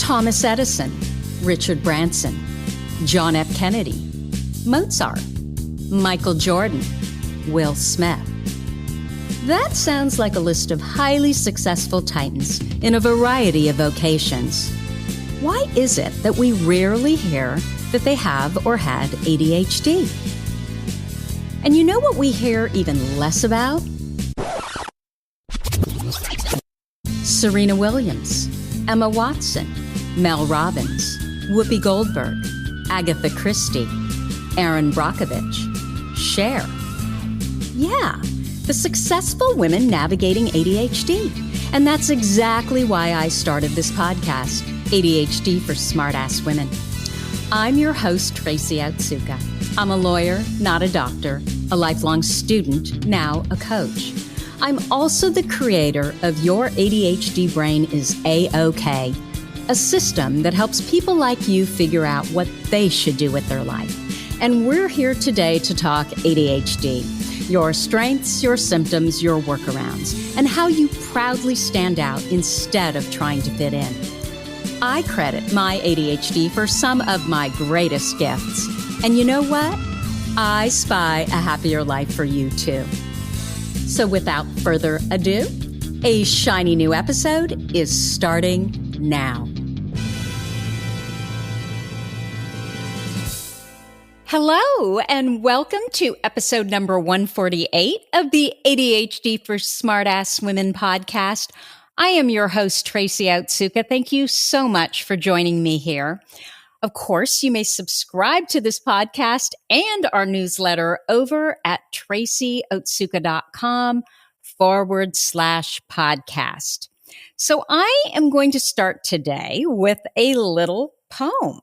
Thomas Edison, Richard Branson, John F. Kennedy, Mozart, Michael Jordan, Will Smith. That sounds like a list of highly successful titans in a variety of vocations. Why is it that we rarely hear that they have or had ADHD? And you know what we hear even less about? Serena Williams, Emma Watson, Mel Robbins, Whoopi Goldberg, Agatha Christie, Erin Brockovich, Cher. Yeah, the successful women navigating ADHD. And that's exactly why I started this podcast, ADHD for Smartass Women. I'm your host, Tracy Otsuka. I'm a lawyer, not a doctor, a lifelong student, now a coach. I'm also the creator of Your ADHD Brain is A-OK, a system that helps people like you figure out what they should do with their life. And we're here today to talk ADHD, your strengths, your symptoms, your workarounds, and how you proudly stand out instead of trying to fit in. I credit my ADHD for some of my greatest gifts. And you know what? I spy a happier life for you too. So without further ado, a shiny new episode is starting now. Hello, and welcome to episode number 148 of the ADHD for Smartass Women podcast. I am your host, Tracy Otsuka. Thank you so much for joining me here. Of course, you may subscribe to this podcast and our newsletter over at tracyotsuka.com/podcast. So I am going to start today with a little poem.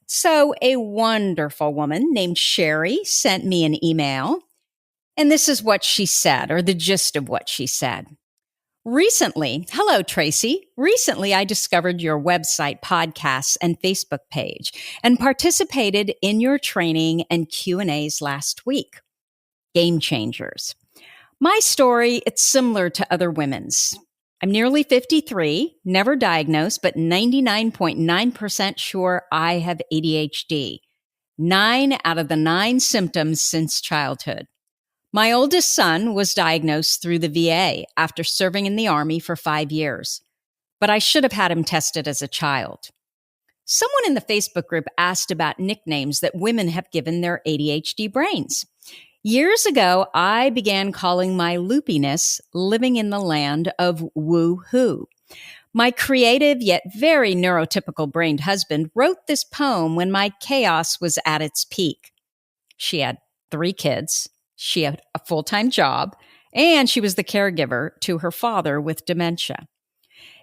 So a wonderful woman named Sherry sent me an email, and this is what she said, or the gist of what she said. Hello, Tracy. Recently, I discovered your website, podcasts, and Facebook page and participated in your training and Q&As last week. Game changers. My story, it's similar to other women's. I'm nearly 53, never diagnosed, but 99.9% sure I have ADHD. 9 out of the 9 symptoms since childhood. My oldest son was diagnosed through the VA after serving in the Army for 5 years, but I should have had him tested as a child. Someone in the Facebook group asked about nicknames that women have given their ADHD brains. Years ago, I began calling my loopiness living in the land of woo-hoo. My creative yet very neurotypical brained husband wrote this poem when my chaos was at its peak. She had 3 kids. She had a full-time job, and she was the caregiver to her father with dementia.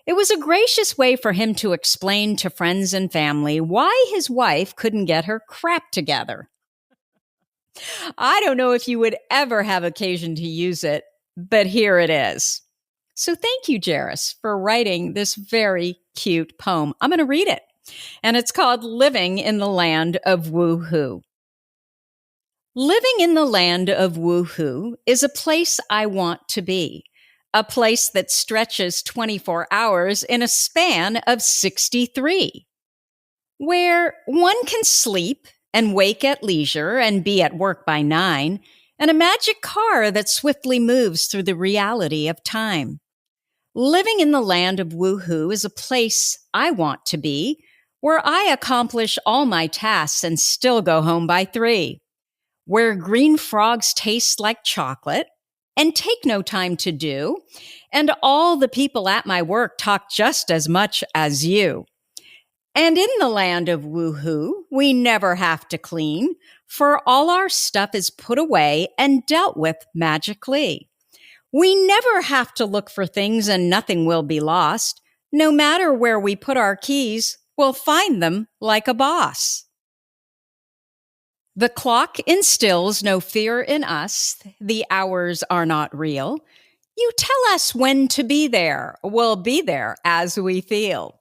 It was a gracious way for him to explain to friends and family why his wife couldn't get her crap together. I don't know if you would ever have occasion to use it, but here it is. So thank you, Jairus, for writing this very cute poem. I'm going to read it, and it's called Living in the Land of Woo-hoo. Living in the land of woo-hoo is a place I want to be, a place that stretches 24 hours in a span of 63, where one can sleep and wake at leisure and be at work by 9, and a magic car that swiftly moves through the reality of time. Living in the land of woo-hoo is a place I want to be, where I accomplish all my tasks and still go home by 3. Where green frogs taste like chocolate and take no time to do, and all the people at my work talk just as much as you. And in the land of woo-hoo, we never have to clean, for all our stuff is put away and dealt with magically. We never have to look for things and nothing will be lost. No matter where we put our keys, we'll find them like a boss. The clock instills no fear in us. The hours are not real. You tell us when to be there. We'll be there as we feel.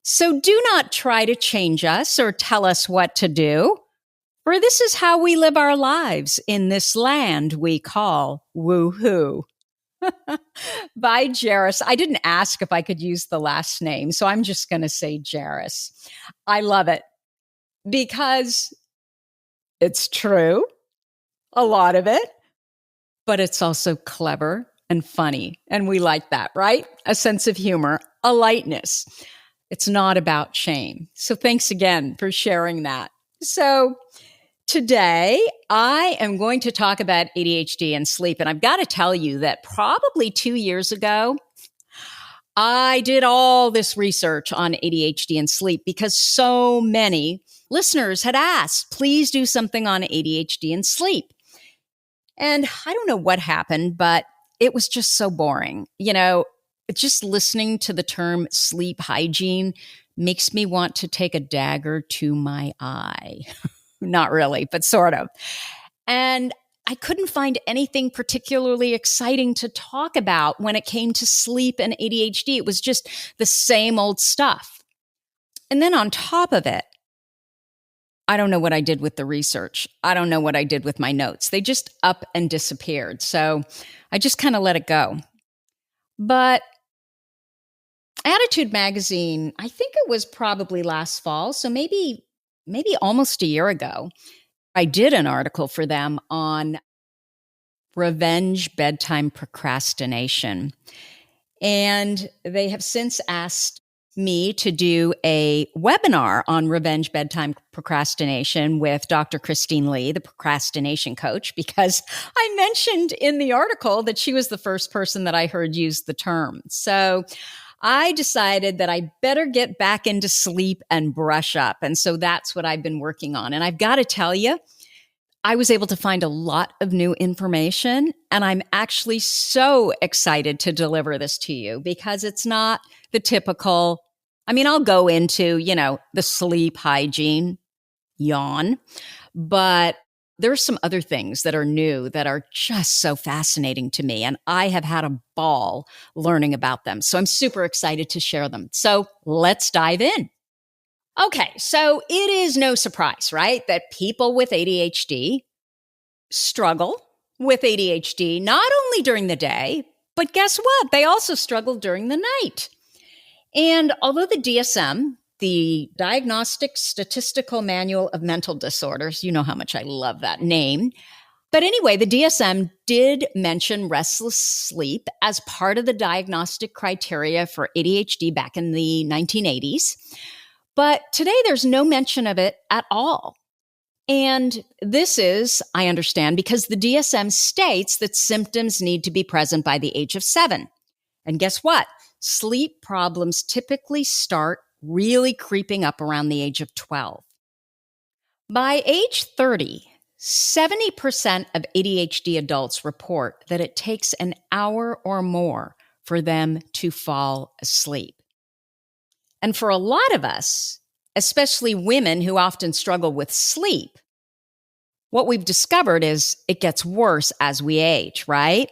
So do not try to change us or tell us what to do, for this is how we live our lives in this land we call woo-hoo. by Jairus. I didn't ask if I could use the last name, so I'm just going to say Jairus. I love it because it's true, a lot of it, but it's also clever and funny. And we like that, right? A sense of humor, a lightness. It's not about shame. So thanks again for sharing that. So today I am going to talk about ADHD and sleep. And I've got to tell you that probably 2 years ago, I did all this research on ADHD and sleep because so many listeners had asked, please do something on ADHD and sleep. And I don't know what happened, but it was just so boring. Just listening to the term sleep hygiene makes me want to take a dagger to my eye. Not really, but sort of. And I couldn't find anything particularly exciting to talk about when it came to sleep and ADHD. It was just the same old stuff. And then on top of it, I don't know what I did with the research. I don't know what I did with my notes. They just up and disappeared. So I just kind of let it go. But Attitude Magazine, I think it was probably last fall, so maybe almost a year ago, I did an article for them on revenge bedtime procrastination. And they have since asked me to do a webinar on revenge bedtime procrastination with Dr. Christine Lee, the procrastination coach, because I mentioned in the article that she was the first person that I heard use the term. So I decided that I better get back into sleep and brush up. And so that's what I've been working on. And I've got to tell you, I was able to find a lot of new information, and I'm actually so excited to deliver this to you because it's not the typical, I'll go into, the sleep hygiene, yawn, but there's some other things that are new that are just so fascinating to me, and I have had a ball learning about them. So I'm super excited to share them. So let's dive in. Okay, so it is no surprise, right, that people with ADHD struggle with ADHD not only during the day, but guess what? They also struggle during the night. And although the DSM, the Diagnostic Statistical Manual of Mental Disorders, you know how much I love that name. But anyway, the DSM did mention restless sleep as part of the diagnostic criteria for ADHD back in the 1980s. But today there's no mention of it at all. And this is, I understand, because the DSM states that symptoms need to be present by the age of 7. And guess what? Sleep problems typically start really creeping up around the age of 12. By age 30, 70% of ADHD adults report that it takes an hour or more for them to fall asleep. And for a lot of us, especially women who often struggle with sleep, what we've discovered is it gets worse as we age, right?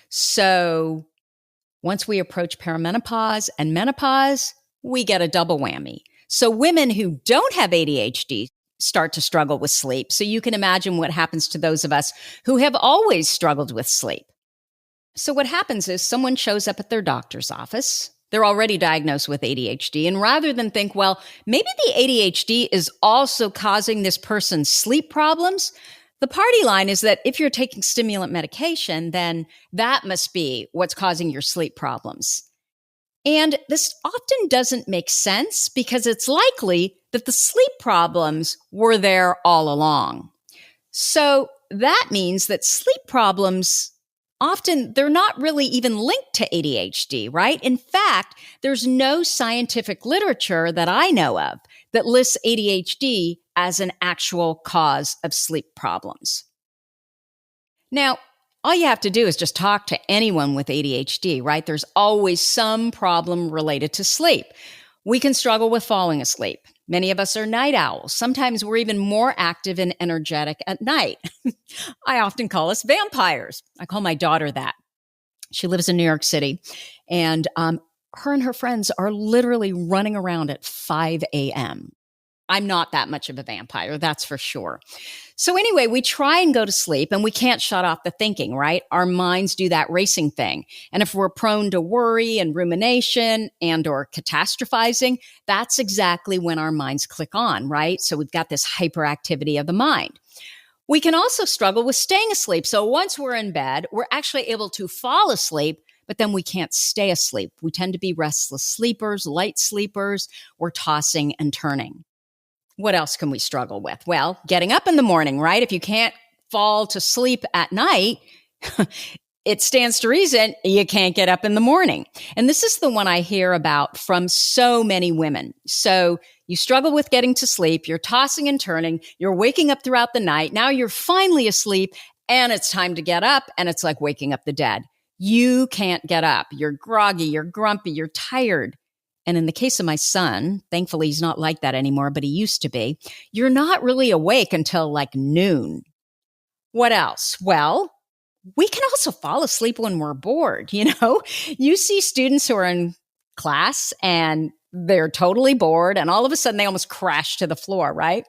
So once we approach perimenopause and menopause, we get a double whammy. So women who don't have ADHD start to struggle with sleep. So you can imagine what happens to those of us who have always struggled with sleep. So what happens is someone shows up at their doctor's office. They're already diagnosed with ADHD. And rather than think, well, maybe the ADHD is also causing this person's sleep problems, the party line is that if you're taking stimulant medication, then that must be what's causing your sleep problems. And this often doesn't make sense because it's likely that the sleep problems were there all along. So that means that sleep problems often, they're not really even linked to ADHD, right? In fact, there's no scientific literature that I know of that lists ADHD as an actual cause of sleep problems. Now, all you have to do is just talk to anyone with ADHD, right? There's always some problem related to sleep. We can struggle with falling asleep. Many of us are night owls. Sometimes we're even more active and energetic at night. I often call us vampires. I call my daughter that. She lives in New York City, and her and her friends are literally running around at 5 a.m. I'm not that much of a vampire, that's for sure. So anyway, we try and go to sleep and we can't shut off the thinking, right? Our minds do that racing thing. And if we're prone to worry and rumination and or catastrophizing, that's exactly when our minds click on, right? So we've got this hyperactivity of the mind. We can also struggle with staying asleep. So once we're in bed, we're actually able to fall asleep, but then we can't stay asleep. We tend to be restless sleepers, light sleepers. We're tossing and turning. What else can we struggle with? Well, getting up in the morning, right? If you can't fall to sleep at night, it stands to reason you can't get up in the morning. And this is the one I hear about from so many women. So you struggle with getting to sleep, you're tossing and turning, you're waking up throughout the night. Now you're finally asleep and it's time to get up and it's like waking up the dead. You can't get up. You're groggy, you're grumpy, you're tired. And in the case of my son, thankfully he's not like that anymore, but he used to be. You're not really awake until like noon. What else? Well, we can also fall asleep when we're bored. You see students who are in class and they're totally bored and all of a sudden they almost crash to the floor, right?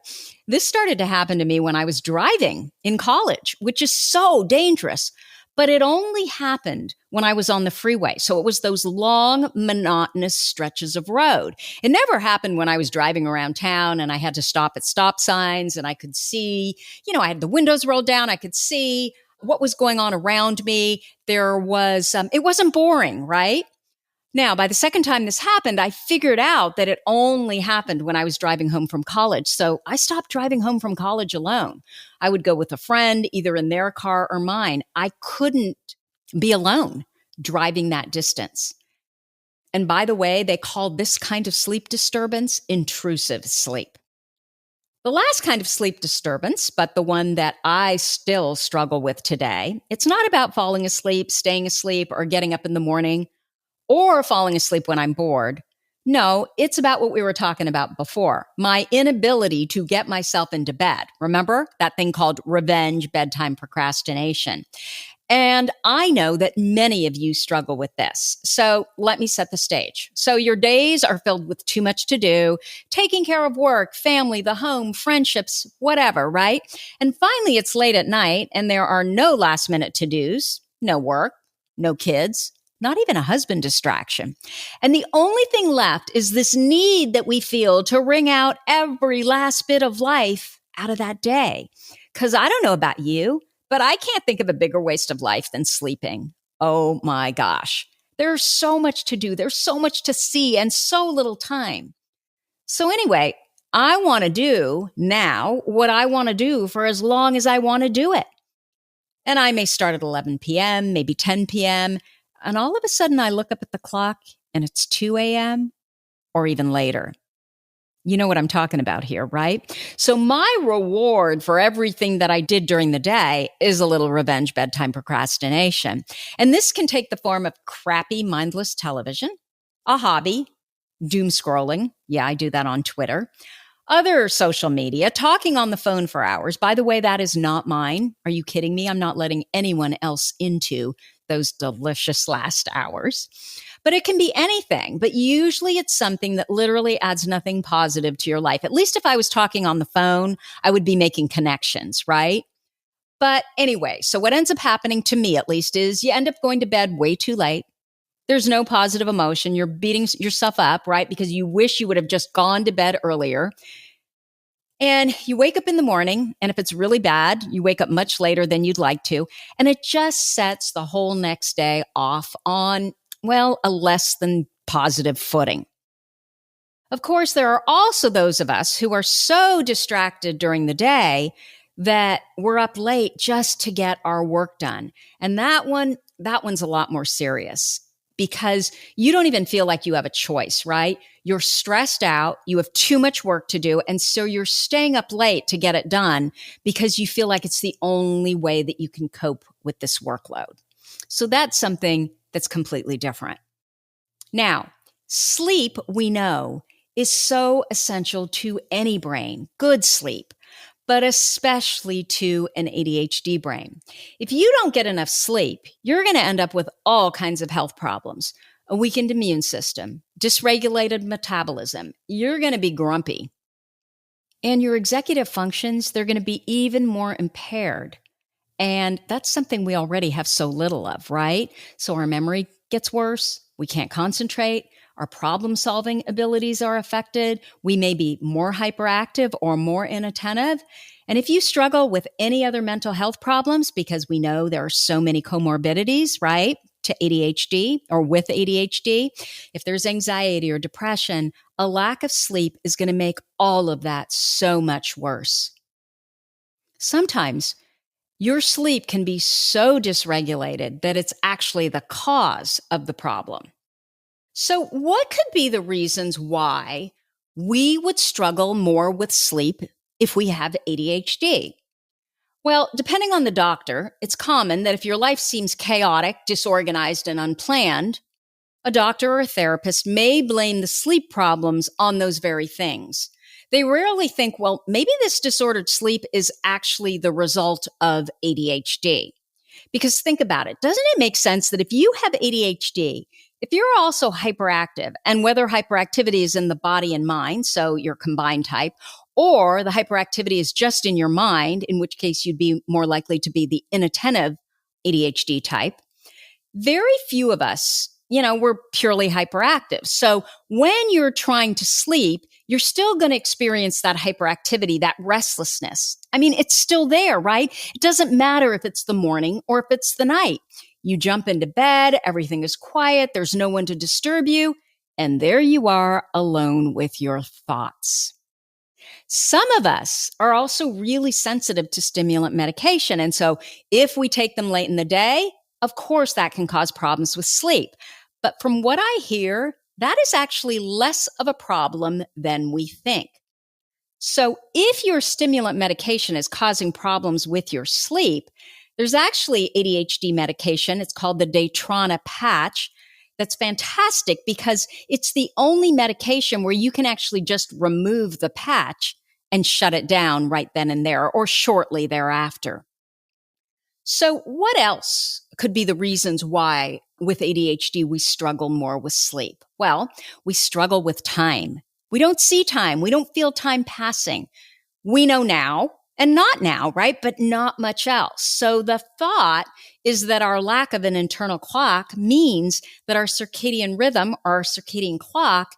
This started to happen to me when I was driving in college, which is so dangerous. But it only happened when I was on the freeway. So it was those long, monotonous stretches of road. It never happened when I was driving around town and I had to stop at stop signs and I could see, I had the windows rolled down. I could see what was going on around me. It wasn't boring, right? Now, by the second time this happened, I figured out that it only happened when I was driving home from college. So I stopped driving home from college alone. I would go with a friend, either in their car or mine. I couldn't be alone driving that distance. And by the way, they called this kind of sleep disturbance intrusive sleep. The last kind of sleep disturbance, but the one that I still struggle with today, it's not about falling asleep, staying asleep, or getting up in the morning, or falling asleep when I'm bored. No, it's about what we were talking about before. My inability to get myself into bed. Remember that thing called revenge bedtime procrastination? And I know that many of you struggle with this. So let me set the stage. So your days are filled with too much to do, taking care of work, family, the home, friendships, whatever, right? And finally, it's late at night and there are no last minute to-dos, no work, no kids, not even a husband distraction. And the only thing left is this need that we feel to wring out every last bit of life out of that day. Because I don't know about you, but I can't think of a bigger waste of life than sleeping. Oh my gosh. There's so much to do. There's so much to see and so little time. So anyway, I want to do now what I want to do for as long as I want to do it. And I may start at 11 p.m., maybe 10 p.m., and all of a sudden I look up at the clock and it's 2 a.m. or even later. You know what I'm talking about here, right? So my reward for everything that I did during the day is a little revenge bedtime procrastination. And this can take the form of crappy, mindless television, a hobby, doom scrolling. Yeah, I do that on Twitter. Other social media, talking on the phone for hours. By the way, that is not mine. Are you kidding me? I'm not letting anyone else into those delicious last hours. But it can be anything, but usually it's something that literally adds nothing positive to your life. At least if I was talking on the phone, I would be making connections, right? But anyway, so what ends up happening to me at least is you end up going to bed way too late. There's no positive emotion. You're beating yourself up, right? Because you wish you would have just gone to bed earlier. And you wake up in the morning, and if it's really bad, you wake up much later than you'd like to. And it just sets the whole next day off on, well, a less than positive footing. Of course, there are also those of us who are so distracted during the day that we're up late just to get our work done. And that one's a lot more serious because you don't even feel like you have a choice, right? You're stressed out, you have too much work to do, and so you're staying up late to get it done because you feel like it's the only way that you can cope with this workload. So that's something that's completely different. Now, sleep, we know, is so essential to any brain, good sleep, but especially to an ADHD brain. If you don't get enough sleep, you're going to end up with all kinds of health problems, a weakened immune system, dysregulated metabolism. You're going to be grumpy. And your executive functions, they're going to be even more impaired. And that's something we already have so little of, right? So our memory gets worse. We can't concentrate. Our problem solving abilities are affected. We may be more hyperactive or more inattentive. And if you struggle with any other mental health problems, because we know there are so many comorbidities, right, to ADHD or with ADHD, if there's anxiety or depression, a lack of sleep is going to make all of that so much worse. Sometimes your sleep can be so dysregulated that it's actually the cause of the problem. So, what could be the reasons why we would struggle more with sleep if we have ADHD? Well, depending on the doctor, it's common that if your life seems chaotic, disorganized, and unplanned, a doctor or a therapist may blame the sleep problems on those very things. They rarely think, well, maybe this disordered sleep is actually the result of ADHD. Because think about it. Doesn't it make sense that if you have ADHD, if you're also hyperactive, and whether hyperactivity is in the body and mind, so your combined type, or the hyperactivity is just in your mind, in which case you'd be more likely to be the inattentive ADHD type, very few of us, we're purely hyperactive. So when you're trying to sleep, you're still going to experience that hyperactivity, that restlessness. I mean, it's still there, right? It doesn't matter if it's the morning or if it's the night. You jump into bed, everything is quiet, there's no one to disturb you, and there you are alone with your thoughts. Some of us are also really sensitive to stimulant medication. And so if we take them late in the day, of course, that can cause problems with sleep. But from what I hear, that is actually less of a problem than we think. So if your stimulant medication is causing problems with your sleep, there's actually ADHD medication. It's called the Daytrana patch. That's fantastic because it's the only medication where you can actually just remove the patch and shut it down right then and there or shortly thereafter. So what else could be the reasons why with ADHD we struggle more with sleep? Well, we struggle with time. We don't see time. We don't feel time passing. We know now and not now, right? But not much else. So the thought is that our lack of an internal clock means that our circadian rhythm or our circadian clock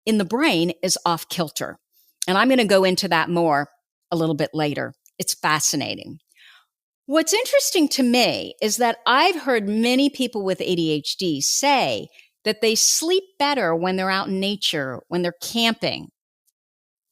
in the brain is off kilter. And I'm going to go into that more a little bit later. It's fascinating. What's interesting to me is that I've heard many people with ADHD say that they sleep better when they're out in nature, when they're camping.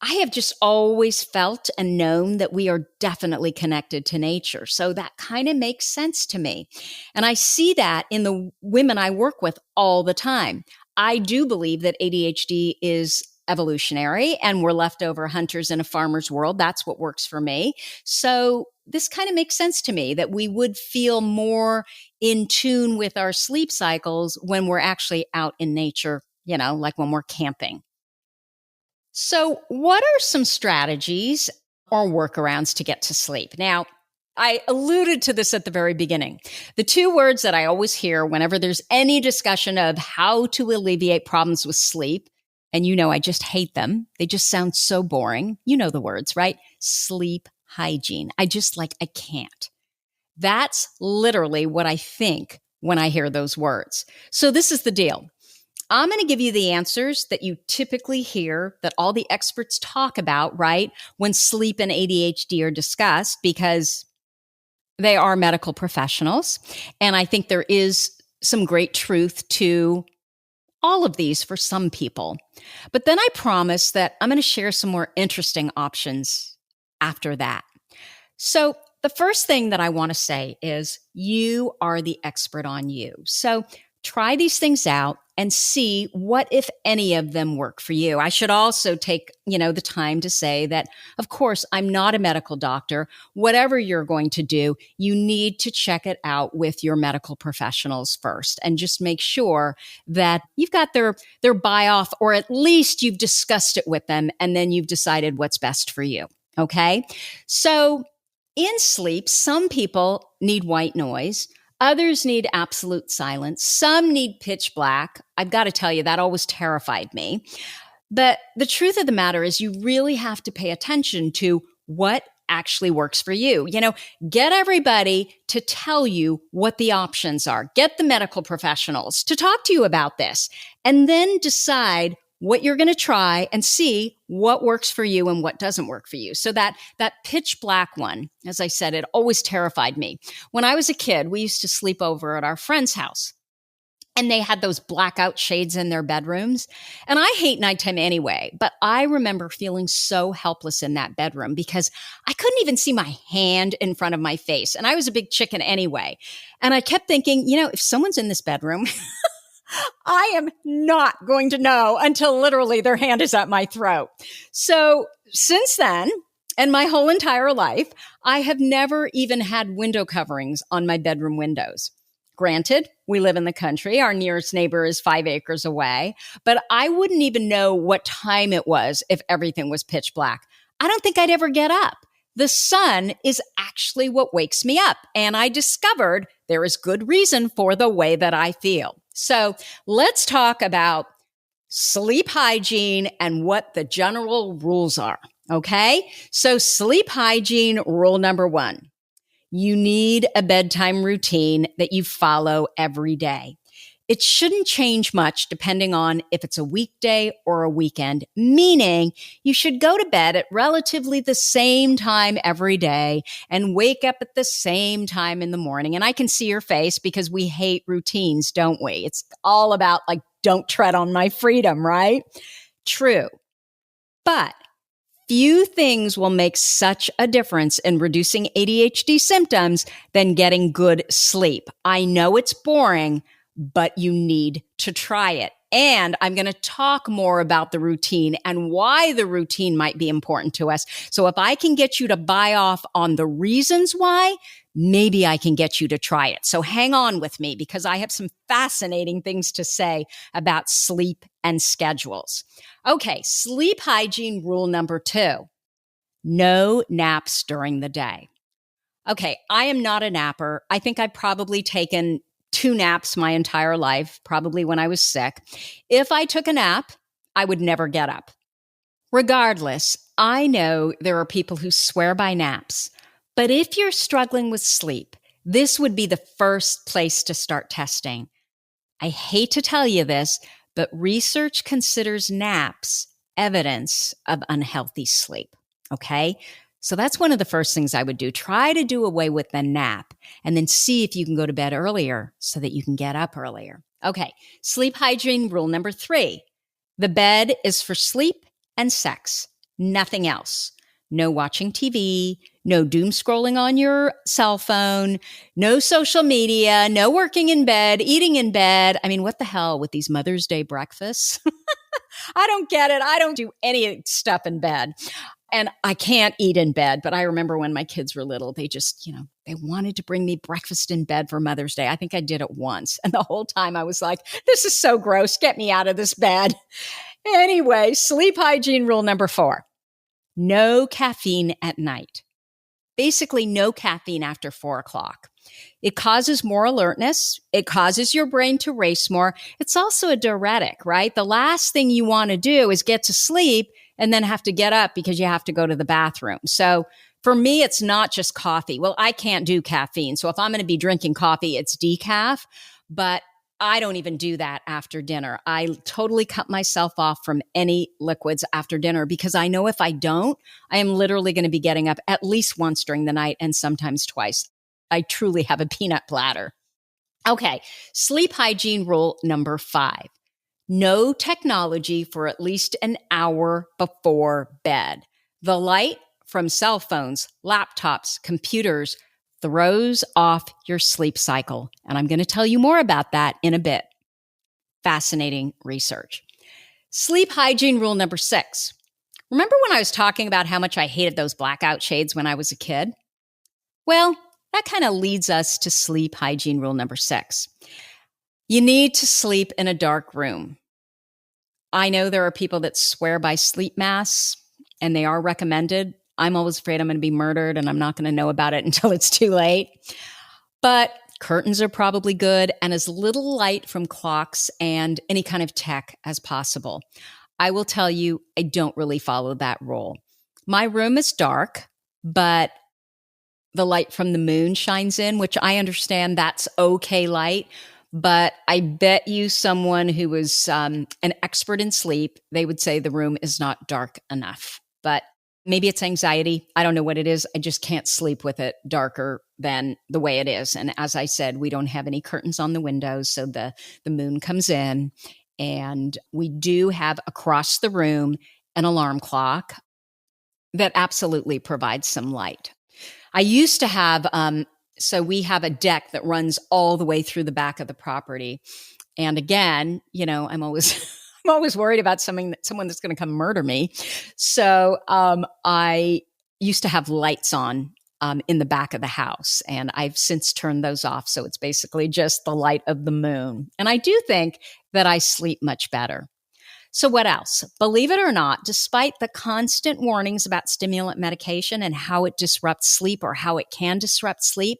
I have just always felt and known that we are definitely connected to nature. So that kind of makes sense to me. And I see that in the women I work with all the time. I do believe that ADHD is evolutionary and we're leftover hunters in a farmer's world. That's what works for me. So this kind of makes sense to me that we would feel more in tune with our sleep cycles when we're actually out in nature, like when we're camping. So what are some strategies or workarounds to get to sleep? Now, I alluded to this at the very beginning. The two words that I always hear whenever there's any discussion of how to alleviate problems with sleep, and I just hate them. They just sound so boring. You know the words, right? Sleep hygiene. I can't. That's literally what I think when I hear those words. So this is the deal. I'm going to give you the answers that you typically hear that all the experts talk about, right? When sleep and ADHD are discussed, because they are medical professionals. And I think there is some great truth to all of these for some people. But then I promise that I'm going to share some more interesting options after that. So the first thing that I want to say is you are the expert on you. So try these things out and see what, if any of them work for you. I should also take, the time to say that, of course, I'm not a medical doctor. Whatever you're going to do, you need to check it out with your medical professionals first and just make sure that you've got their buy-off, or at least you've discussed it with them and then you've decided what's best for you. Okay? So in sleep, some people need white noise. Others need absolute silence. Some need pitch black. I've got to tell you, that always terrified me. But the truth of the matter is you really have to pay attention to what actually works for you. Get everybody to tell you what the options are. Get the medical professionals to talk to you about this, and then decide what you're going to try and see what works for you and what doesn't work for you. So that pitch black one, as I said, it always terrified me. When I was a kid, we used to sleep over at our friend's house. And they had those blackout shades in their bedrooms. And I hate nighttime anyway, but I remember feeling so helpless in that bedroom because I couldn't even see my hand in front of my face. And I was a big chicken anyway. And I kept thinking, if someone's in this bedroom, I am not going to know until literally their hand is at my throat. So since then, and my whole entire life, I have never even had window coverings on my bedroom windows. Granted, we live in the country. Our nearest neighbor is 5 acres away, but I wouldn't even know what time it was if everything was pitch black. I don't think I'd ever get up. The sun is actually what wakes me up. And I discovered there is good reason for the way that I feel. So let's talk about sleep hygiene and what the general rules are. Okay. So sleep hygiene rule number 1. You need a bedtime routine that you follow every day. It shouldn't change much depending on if it's a weekday or a weekend, meaning you should go to bed at relatively the same time every day and wake up at the same time in the morning. And I can see your face because we hate routines, don't we? It's all about don't tread on my freedom, right? True. But few things will make such a difference in reducing ADHD symptoms than getting good sleep. I know it's boring, but you need to try it. And I'm going to talk more about the routine and why the routine might be important to us. So if I can get you to buy off on the reasons why, maybe I can get you to try it. So hang on with me because I have some fascinating things to say about sleep and schedules. Okay, sleep hygiene rule number 2, no naps during the day. Okay, I am not a napper. I think I've probably taken 2 naps my entire life, probably when I was sick. If I took a nap, I would never get up. Regardless, I know there are people who swear by naps, but if you're struggling with sleep, this would be the first place to start testing. I hate to tell you this, but research considers naps evidence of unhealthy sleep. Okay? So that's one of the first things I would do. Try to do away with the nap and then see if you can go to bed earlier so that you can get up earlier. Okay. Sleep hygiene rule number 3. The bed is for sleep and sex, nothing else. No watching TV, no doom scrolling on your cell phone, no social media, no working in bed, eating in bed. I mean, what the hell with these Mother's Day breakfasts? I don't get it. I don't do any stuff in bed. And I can't eat in bed, but I remember when my kids were little, they just, they wanted to bring me breakfast in bed for Mother's Day. I think I did it once. And the whole time I was like, this is so gross. Get me out of this bed. Anyway, sleep hygiene rule number 4. No caffeine at night. Basically, no caffeine after 4 o'clock. It causes more alertness. It causes your brain to race more. It's also a diuretic, right? The last thing you want to do is get to sleep and then have to get up because you have to go to the bathroom. So for me, it's not just coffee. Well, I can't do caffeine. So if I'm going to be drinking coffee, it's decaf, but I don't even do that after dinner. I totally cut myself off from any liquids after dinner because I know if I don't, I am literally going to be getting up at least once during the night and sometimes twice. I truly have a peanut bladder. Okay, sleep hygiene rule number 5. No technology for at least an hour before bed. The light from cell phones, laptops, computers throws off your sleep cycle. And I'm going to tell you more about that in a bit. Fascinating research. Sleep hygiene rule number 6. Remember when I was talking about how much I hated those blackout shades when I was a kid? Well, that kind of leads us to sleep hygiene rule number 6. You need to sleep in a dark room. I know there are people that swear by sleep masks, and they are recommended. I'm always afraid I'm going to be murdered, and I'm not going to know about it until it's too late. But curtains are probably good, and as little light from clocks and any kind of tech as possible. I will tell you, I don't really follow that rule. My room is dark, but the light from the moon shines in, which I understand that's okay light. But I bet you someone who was an expert in sleep, they would say the room is not dark enough. But maybe it's anxiety. I don't know what it is. I just can't sleep with it darker than the way it is. And as I said, we don't have any curtains on the windows. So the moon comes in. And we do have across the room an alarm clock that absolutely provides some light. I used to have, so we have a deck that runs all the way through the back of the property. And again, I'm always, I'm always worried about someone that's going to come murder me. So I used to have lights on in the back of the house, and I've since turned those off. So it's basically just the light of the moon. And I do think that I sleep much better. So what else? Believe it or not, despite the constant warnings about stimulant medication and how it disrupts sleep or how it can disrupt sleep,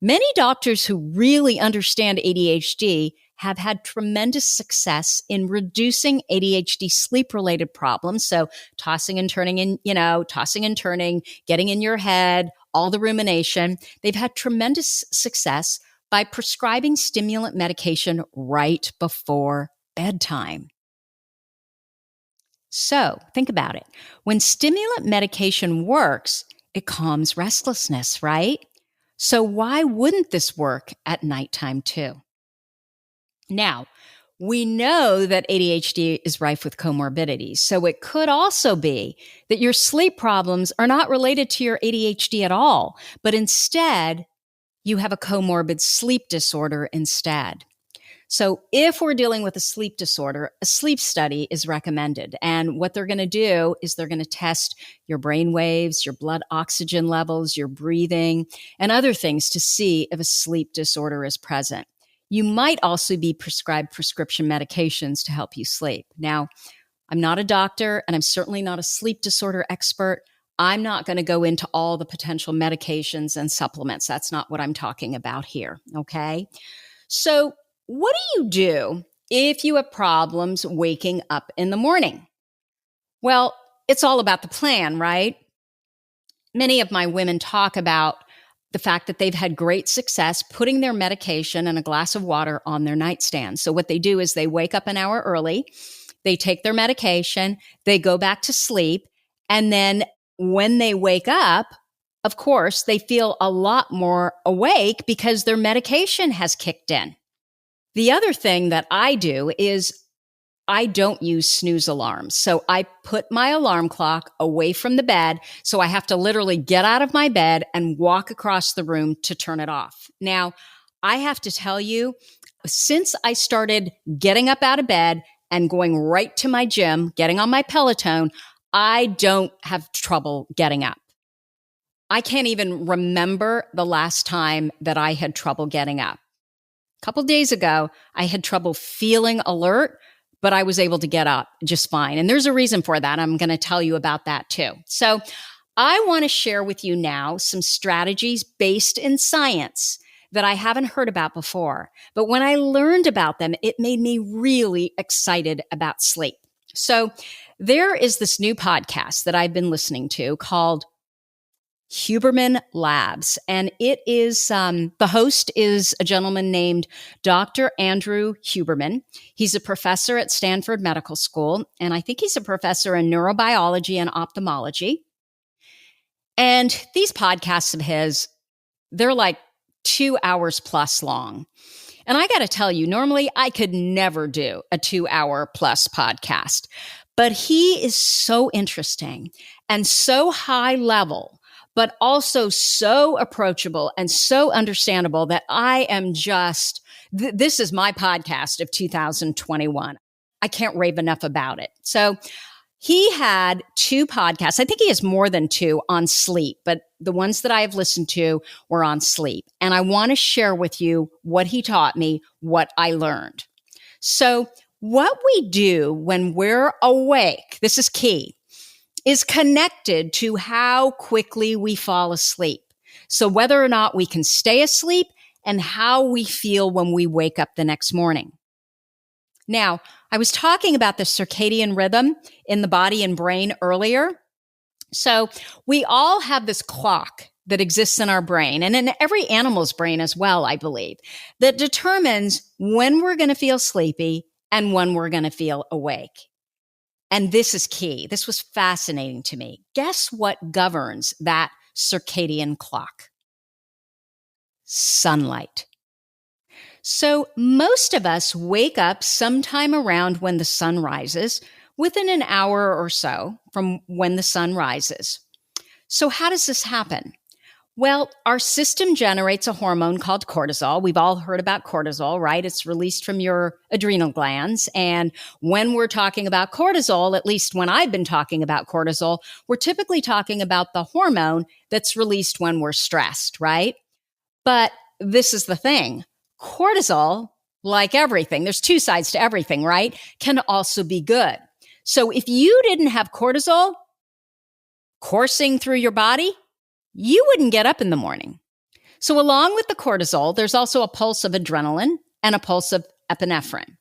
many doctors who really understand ADHD have had tremendous success in reducing ADHD sleep-related problems. So tossing and turning, getting in your head, all the rumination. They've had tremendous success by prescribing stimulant medication right before bedtime. So think about it. When stimulant medication works, it calms restlessness, right? So why wouldn't this work at nighttime too? Now, we know that ADHD is rife with comorbidities. So it could also be that your sleep problems are not related to your ADHD at all, but instead you have a comorbid sleep disorder instead. So if we're dealing with a sleep disorder, a sleep study is recommended. And what they're going to do is they're going to test your brain waves, your blood oxygen levels, your breathing, and other things to see if a sleep disorder is present. You might also be prescribed prescription medications to help you sleep. Now, I'm not a doctor, and I'm certainly not a sleep disorder expert. I'm not going to go into all the potential medications and supplements. That's not what I'm talking about here, okay? So what do you do if you have problems waking up in the morning? Well, it's all about the plan, right? Many of my women talk about the fact that they've had great success putting their medication and a glass of water on their nightstand. So what they do is they wake up an hour early, they take their medication, they go back to sleep, and then when they wake up, of course, they feel a lot more awake because their medication has kicked in. The other thing that I do is I don't use snooze alarms. So I put my alarm clock away from the bed. So I have to literally get out of my bed and walk across the room to turn it off. Now, I have to tell you, since I started getting up out of bed and going right to my gym, getting on my Peloton, I don't have trouble getting up. I can't even remember the last time that I had trouble getting up. A couple days ago, I had trouble feeling alert, but I was able to get up just fine. And there's a reason for that. I'm going to tell you about that too. So I want to share with you now some strategies based in science that I haven't heard about before. But when I learned about them, it made me really excited about sleep. So there is this new podcast that I've been listening to called Huberman Labs. And it is, the host is a gentleman named Dr. Andrew Huberman. He's a professor at Stanford Medical School, and I think he's a professor in neurobiology and ophthalmology. And these podcasts of his, they're like 2 hours plus long. And I got to tell you, normally I could never do a 2-hour plus podcast, but he is so interesting and so high level, but also so approachable and so understandable that I am just, this is my podcast of 2021. I can't rave enough about it. So he had 2 podcasts. I think he has more than 2 on sleep, but the ones that I have listened to were on sleep. And I want to share with you what he taught me, what I learned. So what we do when we're awake, this is key, is connected to how quickly we fall asleep. So whether or not we can stay asleep and how we feel when we wake up the next morning. Now, I was talking about the circadian rhythm in the body and brain earlier. So we all have this clock that exists in our brain and in every animal's brain as well, I believe, that determines when we're going to feel sleepy and when we're going to feel awake. And this is key. This was fascinating to me. Guess what governs that circadian clock? Sunlight. So most of us wake up sometime around when the sun rises, within an hour or so from when the sun rises. So how does this happen? Well, our system generates a hormone called cortisol. We've all heard about cortisol, right? It's released from your adrenal glands. And when we're talking about cortisol, at least when I've been talking about cortisol, we're typically talking about the hormone that's released when we're stressed, right? But this is the thing. Cortisol, like everything, there's two sides to everything, right? Can also be good. So if you didn't have cortisol coursing through your body, you wouldn't get up in the morning. So along with the cortisol, there's also a pulse of adrenaline and a pulse of epinephrine.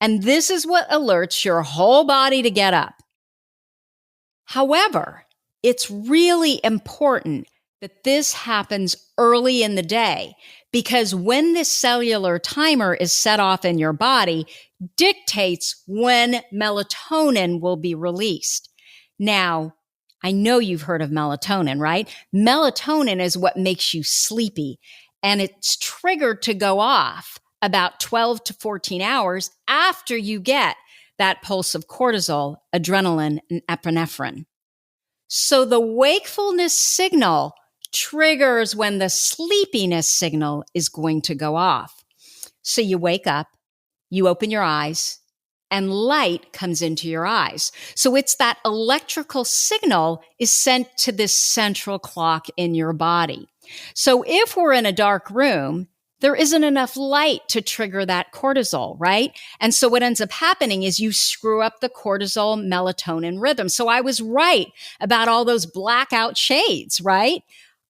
And this is what alerts your whole body to get up. However, it's really important that this happens early in the day because when this cellular timer is set off in your body, dictates when melatonin will be released. Now, I know you've heard of melatonin, right? Melatonin is what makes you sleepy, and it's triggered to go off about 12 to 14 hours after you get that pulse of cortisol, adrenaline, and epinephrine. So the wakefulness signal triggers when the sleepiness signal is going to go off. So you wake up, you open your eyes, and light comes into your eyes. So it's that electrical signal is sent to this central clock in your body. So if we're in a dark room, there isn't enough light to trigger that cortisol, right? And so what ends up happening is you screw up the cortisol melatonin rhythm. So I was right about all those blackout shades, right?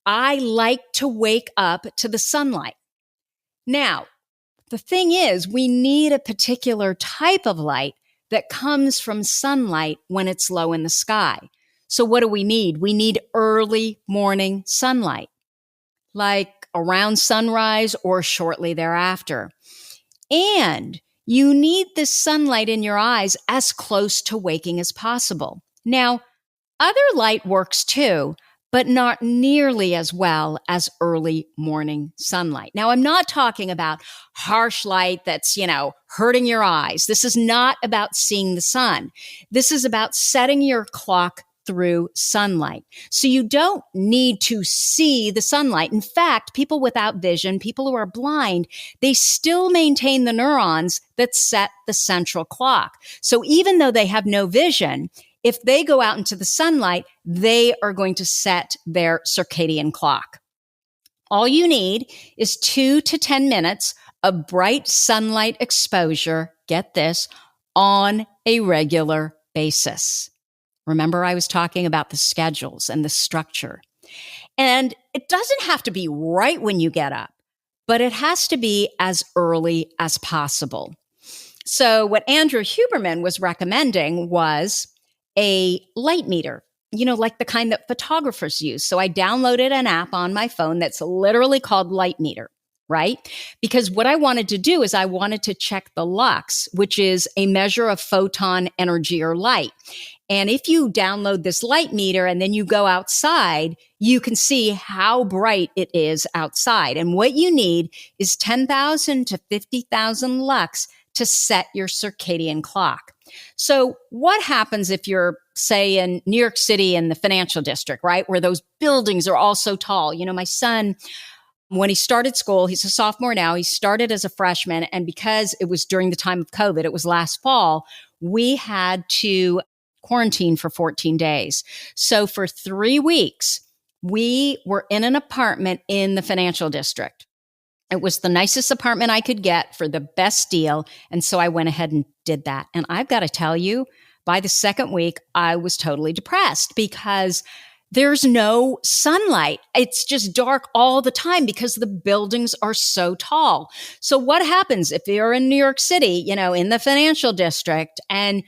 I like to wake up to the sunlight. Now, the thing is, we need a particular type of light that comes from sunlight when it's low in the sky. So what do we need? We need early morning sunlight, like around sunrise or shortly thereafter. And you need this sunlight in your eyes as close to waking as possible. Now, other light works too, but not nearly as well as early morning sunlight. Now, I'm not talking about harsh light that's, hurting your eyes. This is not about seeing the sun. This is about setting your clock through sunlight. So you don't need to see the sunlight. In fact, people without vision, people who are blind, they still maintain the neurons that set the central clock. So even though they have no vision, if they go out into the sunlight, they are going to set their circadian clock. All you need is 2 to 10 minutes of bright sunlight exposure, get this, on a regular basis. Remember, I was talking about the schedules and the structure. And it doesn't have to be right when you get up, but it has to be as early as possible. So what Andrew Huberman was recommending was a light meter, like the kind that photographers use. So I downloaded an app on my phone that's literally called Light Meter, right? Because what I wanted to do is I wanted to check the lux, which is a measure of photon energy or light. And if you download this light meter and then you go outside, you can see how bright it is outside. And what you need is 10,000 to 50,000 lux to set your circadian clock. So what happens if you're, say, in New York City in the financial district, right, where those buildings are all so tall? My son, when he started school, he's a sophomore now, he started as a freshman. And because it was during the time of COVID, it was last fall, we had to quarantine for 14 days. So for 3 weeks, we were in an apartment in the financial district. It was the nicest apartment I could get for the best deal. And so I went ahead and did that. And I've got to tell you, by the second week, I was totally depressed because there's no sunlight. It's just dark all the time because the buildings are so tall. So what happens if you're in New York City, in the financial district, and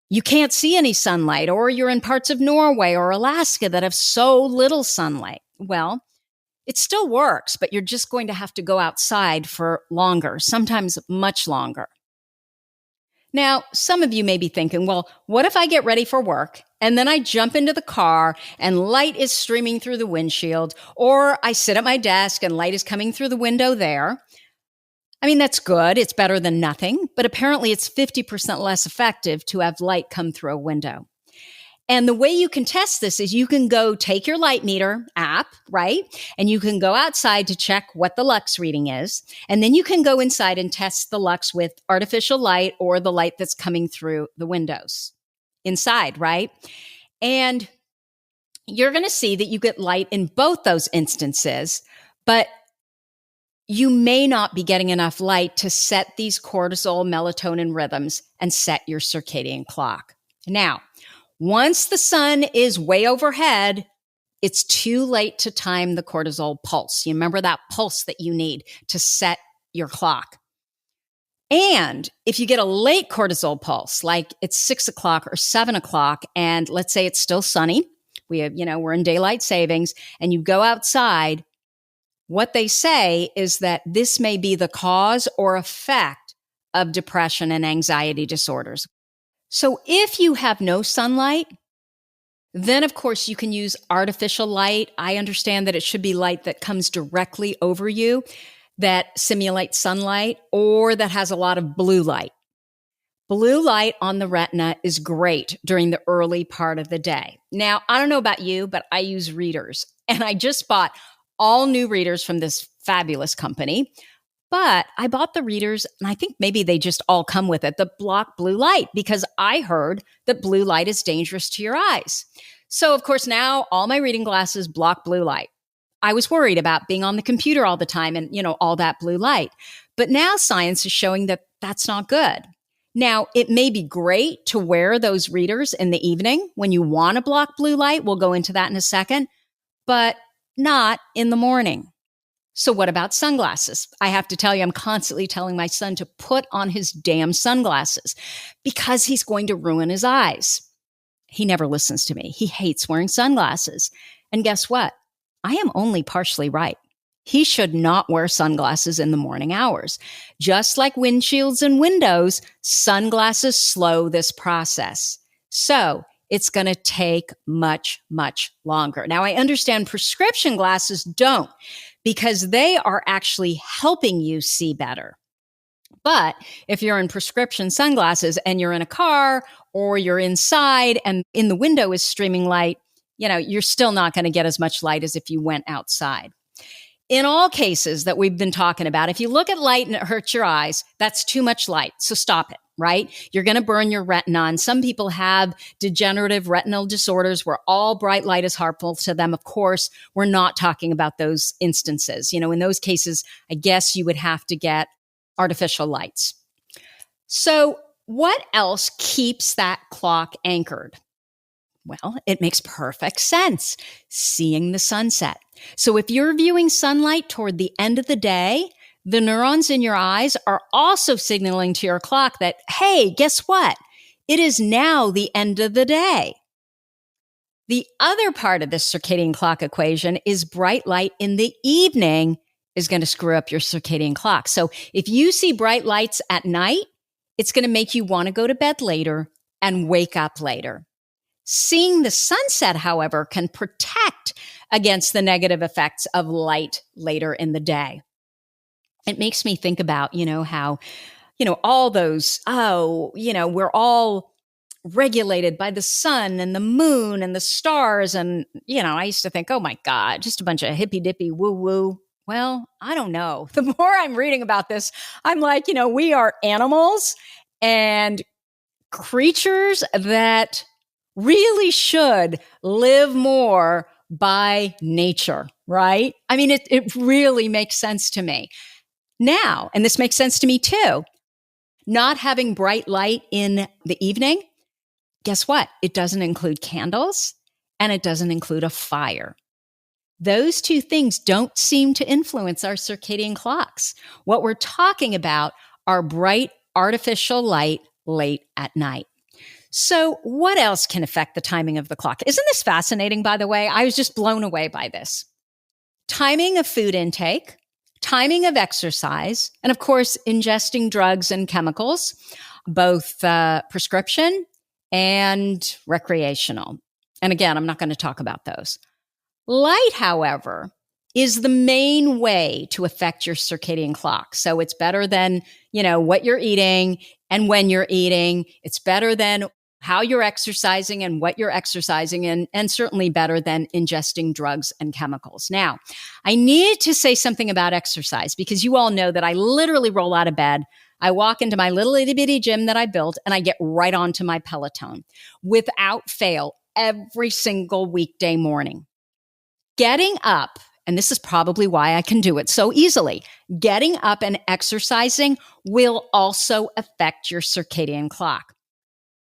you can't see any sunlight, or you're in parts of Norway or Alaska that have so little sunlight? Well, it still works, but you're just going to have to go outside for longer, sometimes much longer. Now, some of you may be thinking, well, what if I get ready for work and then I jump into the car and light is streaming through the windshield, or I sit at my desk and light is coming through the window there? I mean, that's good. It's better than nothing, but apparently it's 50% less effective to have light come through a window. And the way you can test this is you can go take your light meter app, right? And you can go outside to check what the lux reading is. And then you can go inside and test the lux with artificial light or the light that's coming through the windows inside, right? And you're going to see that you get light in both those instances, but you may not be getting enough light to set these cortisol, melatonin rhythms and set your circadian clock. Now, once the sun is way overhead, it's too late to time the cortisol pulse. You remember that pulse that you need to set your clock. And if you get a late cortisol pulse, like it's 6 o'clock or 7 o'clock, and let's say it's still sunny, we're in daylight savings, and you go outside, what they say is that this may be the cause or effect of depression and anxiety disorders. So if you have no sunlight, then of course you can use artificial light. I understand that it should be light that comes directly over you, that simulates sunlight, or that has a lot of blue light. Blue light on the retina is great during the early part of the day. Now, I don't know about you, but I use readers, and I just bought all new readers from this fabulous company. But I bought the readers, and I think maybe they just all come with it, that block blue light, because I heard that blue light is dangerous to your eyes. So, of course, now all my reading glasses block blue light. I was worried about being on the computer all the time and, all that blue light. But now science is showing that that's not good. Now, it may be great to wear those readers in the evening when you want to block blue light. We'll go into that in a second, but not in the morning. So what about sunglasses? I have to tell you, I'm constantly telling my son to put on his damn sunglasses because he's going to ruin his eyes. He never listens to me. He hates wearing sunglasses. And guess what? I am only partially right. He should not wear sunglasses in the morning hours. Just like windshields and windows, sunglasses slow this process. So it's going to take much, much longer. Now, I understand prescription glasses don't, because they are actually helping you see better. But if you're in prescription sunglasses and you're in a car or you're inside and in the window is streaming light, you're still not going to get as much light as if you went outside. In all cases that we've been talking about, if you look at light and it hurts your eyes, that's too much light. So stop it, right? You're going to burn your retina. And some people have degenerative retinal disorders where all bright light is harmful to them. Of course, we're not talking about those instances. In those cases, I guess you would have to get artificial lights. So what else keeps that clock anchored? Well, it makes perfect sense. Seeing the sunset. So if you're viewing sunlight toward the end of the day, the neurons in your eyes are also signaling to your clock that, hey, guess what? It is now the end of the day. The other part of this circadian clock equation is bright light in the evening is going to screw up your circadian clock. So if you see bright lights at night, it's going to make you want to go to bed later and wake up later. Seeing the sunset, however, can protect against the negative effects of light later in the day. It makes me think about, how, all those, we're all regulated by the sun and the moon and the stars. And, I used to think, oh my God, just a bunch of hippy dippy woo woo. Well, I don't know. The more I'm reading about this, I'm like, we are animals and creatures that really should live more by nature, right? I mean, it really makes sense to me. Now, and this makes sense to me too, not having bright light in the evening, guess what? It doesn't include candles and it doesn't include a fire. Those two things don't seem to influence our circadian clocks. What we're talking about are bright artificial light late at night. So what else can affect the timing of the clock? Isn't this fascinating, by the way? I was just blown away by this. Timing of food intake, timing of exercise, and of course, ingesting drugs and chemicals, both prescription and recreational. And again, I'm not going to talk about those. Light, however, is the main way to affect your circadian clock. So it's better than, what you're eating and when you're eating. It's better than how you're exercising and what you're exercising, and certainly better than ingesting drugs and chemicals. Now, I need to say something about exercise because you all know that I literally roll out of bed. I walk into my little itty bitty gym that I built and I get right onto my Peloton without fail every single weekday morning. Getting up, and this is probably why I can do it so easily, getting up and exercising will also affect your circadian clock.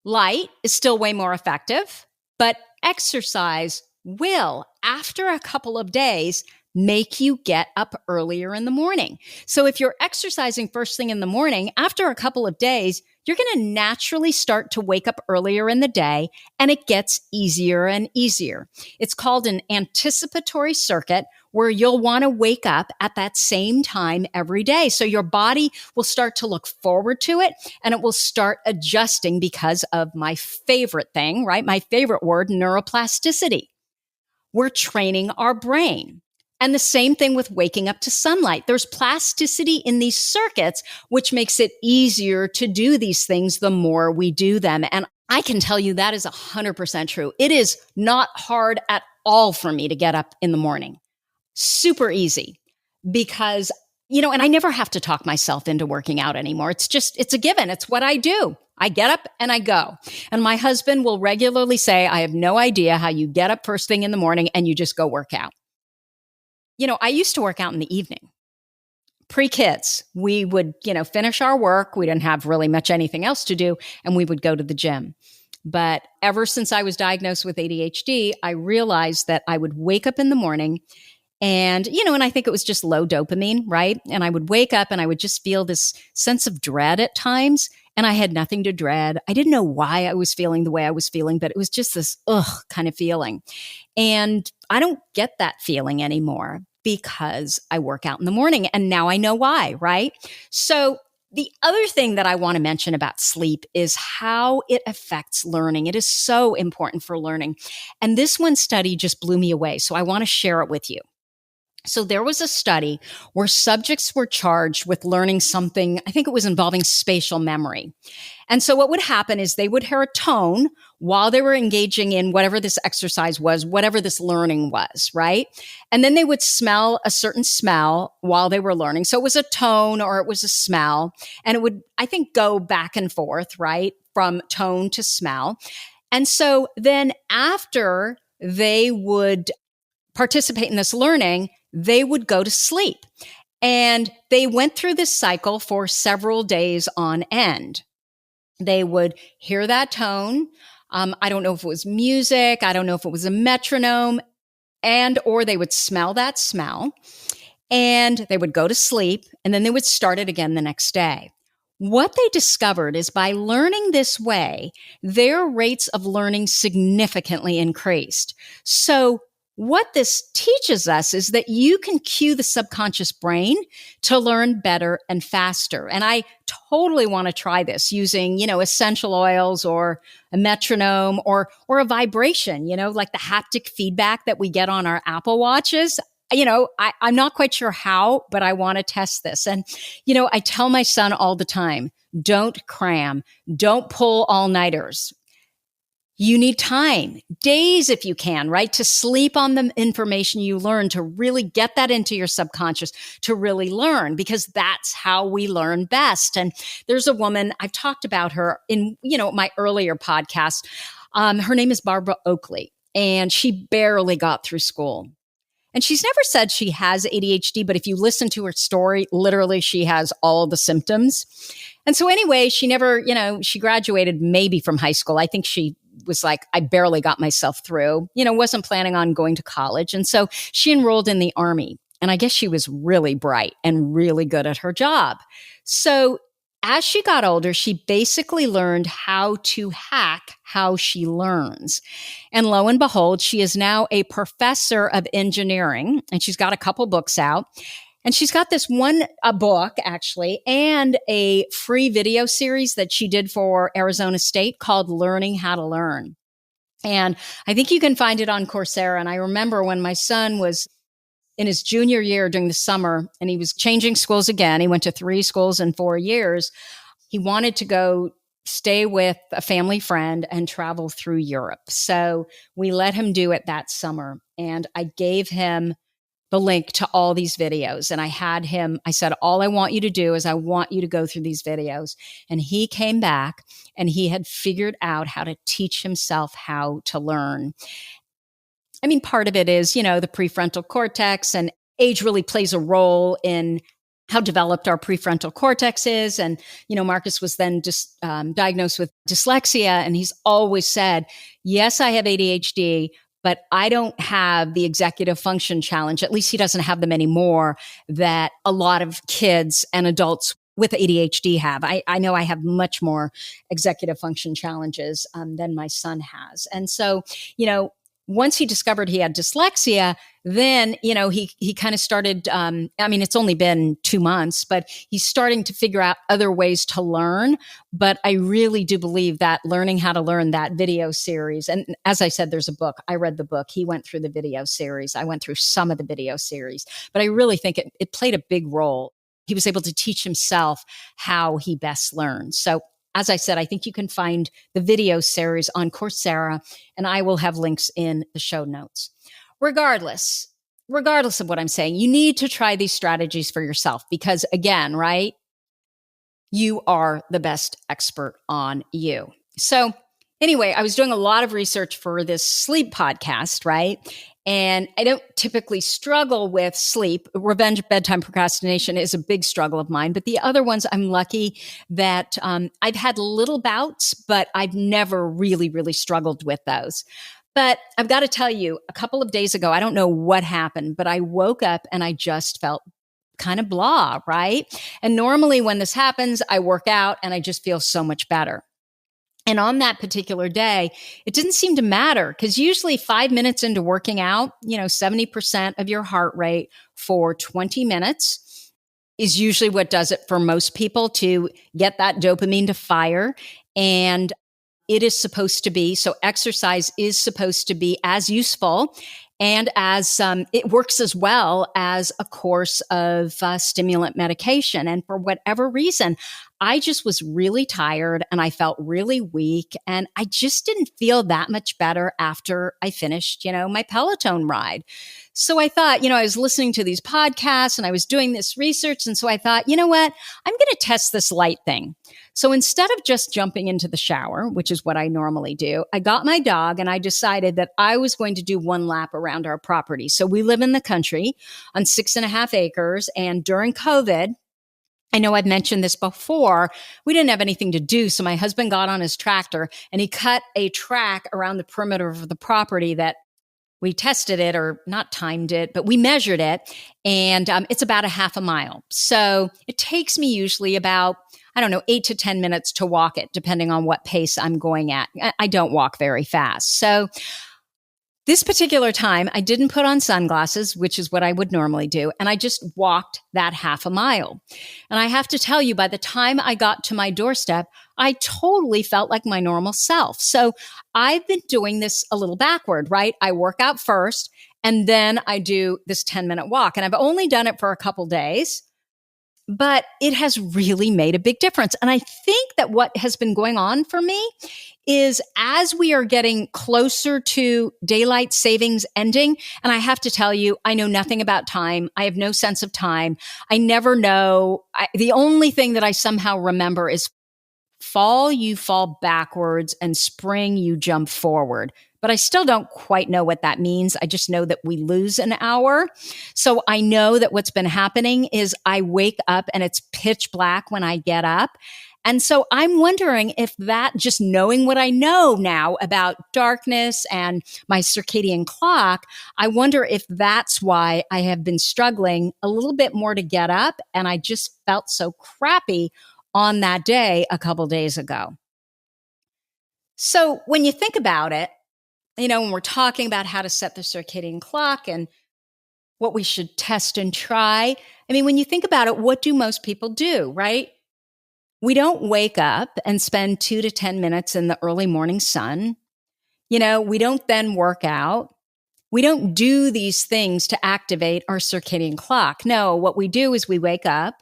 Light is still way more effective, but exercise will, after a couple of days, make you get up earlier in the morning. So if you're exercising first thing in the morning, after a couple of days, you're going to naturally start to wake up earlier in the day, and it gets easier and easier. It's called an anticipatory circuit, where you'll want to wake up at that same time every day. So your body will start to look forward to it, and it will start adjusting because of my favorite thing, right? My favorite word, neuroplasticity. We're training our brain. And the same thing with waking up to sunlight. There's plasticity in these circuits, which makes it easier to do these things the more we do them. And I can tell you that is 100% true. It is not hard at all for me to get up in the morning. Super easy because, and I never have to talk myself into working out anymore. It's a given. It's what I do. I get up and I go. And my husband will regularly say, I have no idea how you get up first thing in the morning and you just go work out. I used to work out in the evening. Pre-kids, we would, finish our work. We didn't have really much anything else to do, and we would go to the gym. But ever since I was diagnosed with ADHD, I realized that I would wake up in the morning and, and I think it was just low dopamine, right? And I would wake up and I would just feel this sense of dread at times, and I had nothing to dread. I didn't know why I was feeling the way I was feeling, but it was just this kind of feeling. And I don't get that feeling anymore because I work out in the morning, and now I know why, right? So the other thing that I want to mention about sleep is how it affects learning. It is so important for learning. And this one study just blew me away, so I want to share it with you. So there was a study where subjects were charged with learning something, I think it was involving spatial memory. And so what would happen is they would hear a tone while they were engaging in whatever this exercise was, whatever this learning was, right? And then they would smell a certain smell while they were learning. So it was a tone or it was a smell, and it would, I think, go back and forth, right? From tone to smell. And so then after they would participate in this learning, they would go to sleep. And they went through this cycle for several days on end. They would hear that tone. I don't know if it was music. I don't know if it was a metronome, or they would smell that smell, and they would go to sleep, and then they would start it again the next day. What they discovered is by learning this way, their rates of learning significantly increased. So what this teaches us is that you can cue the subconscious brain to learn better and faster. And I totally want to try this using, essential oils or a metronome or a vibration, like the haptic feedback that we get on our Apple Watches. I'm not quite sure how, but I want to test this. And, I tell my son all the time, don't cram, don't pull all-nighters. You need time, days if you can, right? To sleep on the information you learn, to really get that into your subconscious, to really learn, because that's how we learn best. And there's a woman, I've talked about her in, my earlier podcast. Her name is Barbara Oakley, and she barely got through school. And she's never said she has ADHD, but if you listen to her story, literally she has all the symptoms. And so anyway, she never, she graduated maybe from high school. I think she was like, I barely got myself through, wasn't planning on going to college. And so she enrolled in the Army. And I guess she was really bright and really good at her job. So as she got older, she basically learned how to hack how she learns. And lo and behold, she is now a professor of engineering, and she's got a couple books out. And she's got a book actually, and a free video series that she did for Arizona State called Learning How to Learn. And I think you can find it on Coursera. And I remember when my son was in his junior year during the summer, and he was changing schools again. He went to 3 schools in 4 years. He wanted to go stay with a family friend and travel through Europe. So we let him do it that summer. And I gave him the link to all these videos. And I said, all I want you to do is I want you to go through these videos. And he came back and he had figured out how to teach himself how to learn. I mean, part of it is, the prefrontal cortex, and age really plays a role in how developed our prefrontal cortex is. And, Marcus was then just diagnosed with dyslexia. And he's always said, yes, I have ADHD, but I don't have the executive function challenge. At least he doesn't have them anymore that a lot of kids and adults with ADHD have. I know I have much more executive function challenges than my son has. And so, once he discovered he had dyslexia, then, he kind of started, it's only been 2 months, but he's starting to figure out other ways to learn. But I really do believe that Learning How to Learn, that video series, and as I said, there's a book. I read the book. He went through the video series. I went through some of the video series, but I really think it played a big role. He was able to teach himself how he best learns. So as I said, I think you can find the video series on Coursera, and I will have links in the show notes. Regardless of what I'm saying, you need to try these strategies for yourself because, again, right, you are the best expert on you. So anyway, I was doing a lot of research for this sleep podcast, right? And I don't typically struggle with sleep. Revenge bedtime procrastination is a big struggle of mine. But the other ones, I'm lucky that I've had little bouts, but I've never really, really struggled with those. But I've got to tell you, a couple of days ago, I don't know what happened, but I woke up and I just felt kind of blah, right? And normally when this happens, I work out and I just feel so much better. And on that particular day, it didn't seem to matter because usually 5 minutes into working out, 70% of your heart rate for 20 minutes is usually what does it for most people to get that dopamine to fire. And it is supposed to be, so exercise is supposed to be as useful and as it works as well as a course of stimulant medication. And for whatever reason, I just was really tired and I felt really weak. And I just didn't feel that much better after I finished, my Peloton ride. So I thought, I was listening to these podcasts and I was doing this research. And so I thought, you know what? I'm going to test this light thing. So instead of just jumping into the shower, which is what I normally do, I got my dog and I decided that I was going to do 1 lap around our property. So we live in the country on 6.5 acres. And during COVID, I know I've mentioned this before, we didn't have anything to do. So my husband got on his tractor and he cut a track around the perimeter of the property that we tested it, or not timed it, but we measured it. And it's about a half a mile. So it takes me usually about, 8 to 10 minutes to walk it, depending on what pace I'm going at. I don't walk very fast. So this particular time, I didn't put on sunglasses, which is what I would normally do. And I just walked that half a mile. And I have to tell you, by the time I got to my doorstep, I totally felt like my normal self. So I've been doing this a little backward, right? I work out first, and then I do this 10-minute walk. And I've only done it for a couple days, but it has really made a big difference. And I think that what has been going on for me is as we are getting closer to daylight savings ending, and I have to tell you, I know nothing about time. I have no sense of time. I never know. The only thing that I somehow remember is fall, you fall backwards, and spring, you jump forward. But I still don't quite know what that means. I just know that we lose an hour. So I know that what's been happening is I wake up and it's pitch black when I get up. And so I'm wondering if that, just knowing what I know now about darkness and my circadian clock, I wonder if that's why I have been struggling a little bit more to get up. And I just felt so crappy on that day a couple days ago. So when you think about it, when we're talking about how to set the circadian clock and what we should test and try, when you think about it, what do most people do, right? We don't wake up and spend 2 to 10 minutes in the early morning sun. We don't then work out. We don't do these things to activate our circadian clock. No, what we do is we wake up.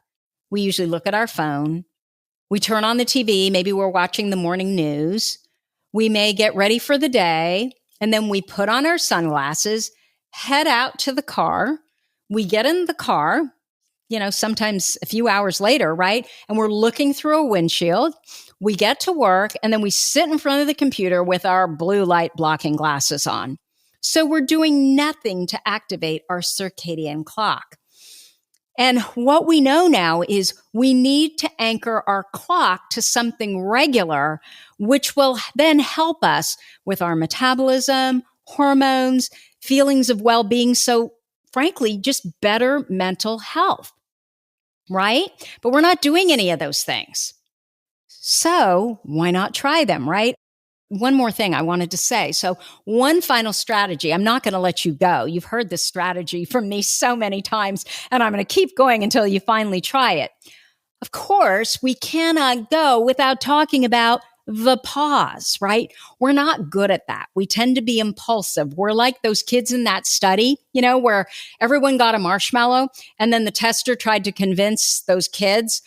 We usually look at our phone. We turn on the TV. Maybe we're watching the morning news. We may get ready for the day. And then we put on our sunglasses, head out to the car. We get in the car, sometimes a few hours later, right? And we're looking through a windshield. We get to work and then we sit in front of the computer with our blue light blocking glasses on. So we're doing nothing to activate our circadian clock. And what we know now is we need to anchor our clock to something regular, which will then help us with our metabolism, hormones, feelings of well-being. So frankly, just better mental health, right? But we're not doing any of those things. So why not try them, right? One more thing I wanted to say. So one final strategy. I'm not going to let you go. You've heard this strategy from me so many times, and I'm going to keep going until you finally try it. Of course, we cannot go without talking about the pause, right? We're not good at that. We tend to be impulsive. We're like those kids in that study, where everyone got a marshmallow and then the tester tried to convince those kids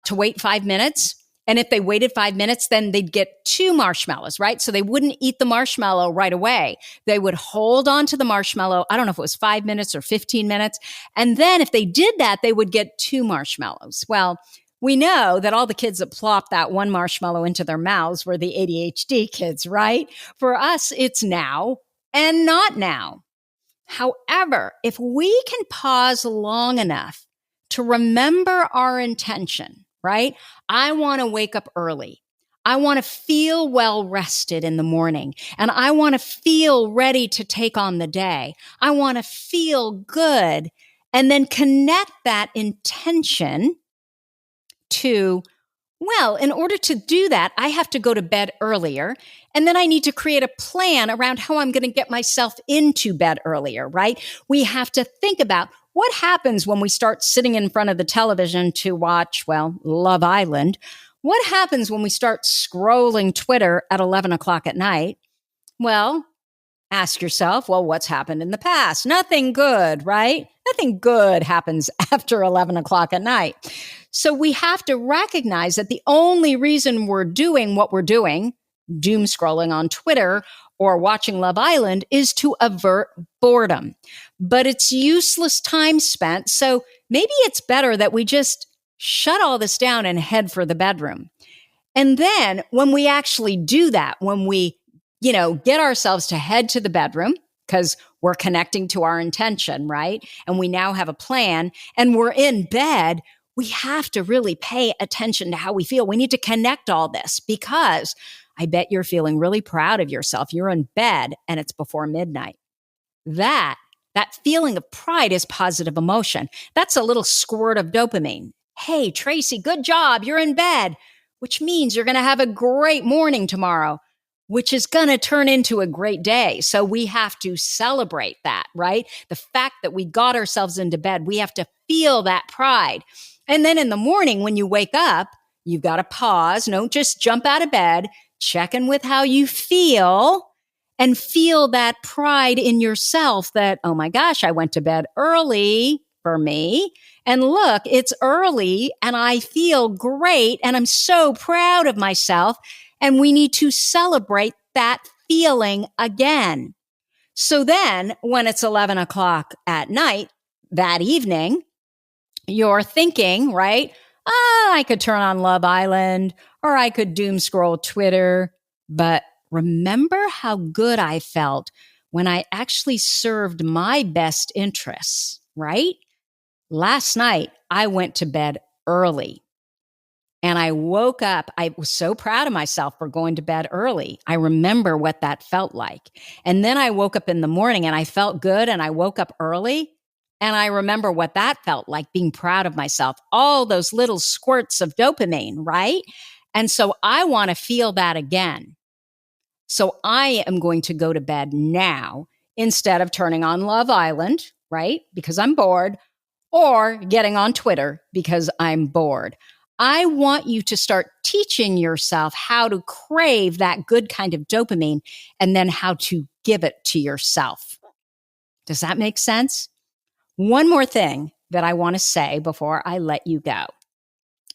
to wait 5 minutes. And if they waited 5 minutes, then they'd get 2 marshmallows, right? So they wouldn't eat the marshmallow right away. They would hold on to the marshmallow. I don't know if it was 5 minutes or 15 minutes. And then if they did that, they would get 2 marshmallows. Well, we know that all the kids that plopped that 1 marshmallow into their mouths were the ADHD kids, right? For us, it's now and not now. However, if we can pause long enough to remember our intention, right? I want to wake up early. I want to feel well rested in the morning, and I want to feel ready to take on the day. I want to feel good, and then connect that intention to, well, in order to do that, I have to go to bed earlier. And then I need to create a plan around how I'm going to get myself into bed earlier, right? We have to think about what happens when we start sitting in front of the television to watch, Love Island. What happens when we start scrolling Twitter at 11 o'clock at night? Well, ask yourself, what's happened in the past? Nothing good, right? Nothing good happens after 11 o'clock at night. So we have to recognize that the only reason we're doing what we're doing, doom scrolling on Twitter or watching Love Island, is to avert boredom. But it's useless time spent. So maybe it's better that we just shut all this down and head for the bedroom. And then when we actually do that, when we, get ourselves to head to the bedroom, because we're connecting to our intention, right? And we now have a plan and we're in bed, we have to really pay attention to how we feel. We need to connect all this, because I bet you're feeling really proud of yourself. You're in bed and it's before midnight. That feeling of pride is positive emotion. That's a little squirt of dopamine. Hey, Tracy, good job. You're in bed, which means you're going to have a great morning tomorrow, which is going to turn into a great day. So we have to celebrate that, right? The fact that we got ourselves into bed, we have to feel that pride. And then in the morning, when you wake up, you've got to pause. Don't just jump out of bed. Check in with how you feel and feel that pride in yourself that, oh my gosh, I went to bed early for me. And look, it's early and I feel great and I'm so proud of myself. And we need to celebrate that feeling again. So then when it's 11 o'clock at night that evening, you're thinking, right? I could turn on Love Island or I could doom scroll Twitter. But remember how good I felt when I actually served my best interests, right? Last night, I went to bed early. And I woke up. I was so proud of myself for going to bed early. I remember what that felt like. And then I woke up in the morning and I felt good and I woke up early. And I remember what that felt like, being proud of myself. All those little squirts of dopamine, right? And so I want to feel that again. So I am going to go to bed now instead of turning on Love Island, right? Because I'm bored, or getting on Twitter because I'm bored. I want you to start teaching yourself how to crave that good kind of dopamine and then how to give it to yourself. Does that make sense? One more thing that I want to say before I let you go.